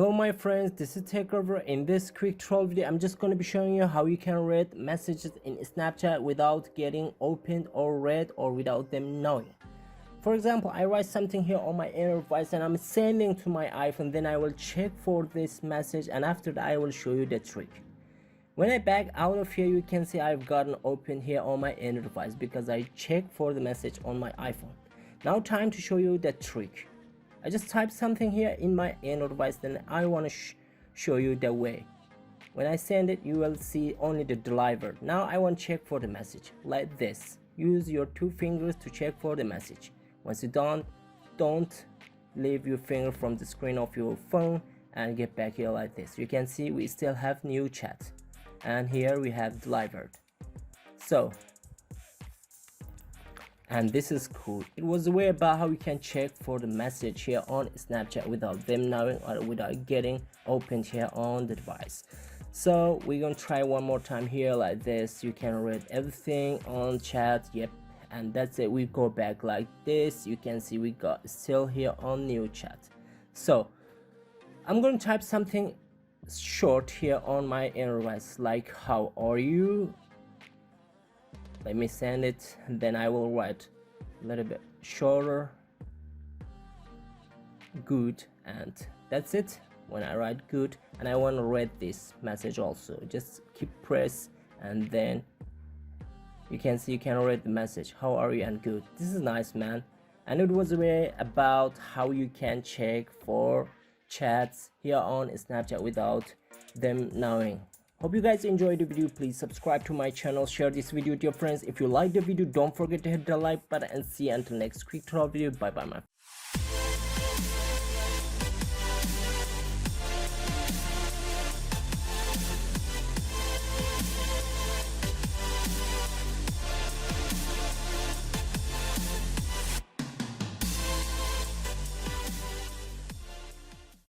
Hello my friends, this is TechRover. In this quick tutorial video, I'm just going to be showing you how you can read messages in Snapchat without getting opened or read or without them knowing. For example, I write something here on my Android device and I'm sending to my iPhone, then I will check for this message and after that I will show you the trick. When I back out of here, you can see I've gotten open here on my Android device because I checked for the message on my iPhone. Now time to show you the trick. I just type something here in my Android device, then I want to show you the way. When I send it, you will see only the delivered. Now I want to check for the message like this. Use your two fingers to check for the message. Once you're done, don't leave your finger from the screen of your phone and get back here like this. You can see we still have new chat and here we have delivered. And this is cool. It was a way about how you can check for the message here on Snapchat without them knowing or without getting opened here on the device. So we're gonna try one more time here like this. You can read everything on chat. Yep, and that's it. We go back like this. You can see we got still here on new chat. So I'm gonna type something short here on my Android device like how are you. Let me send it and then I will write a little bit shorter, good, and that's it. When I write good and I want to read this message also, just keep press and then you can see you can read the message how are you and good. This is nice, man. And it was a way about how you can check for chats here on Snapchat without them knowing. Hope you guys enjoyed the video. Please subscribe to my channel, share this video with your friends. If you like the video, don't forget to hit the like button and see you until next quick tutorial video. Bye bye, man.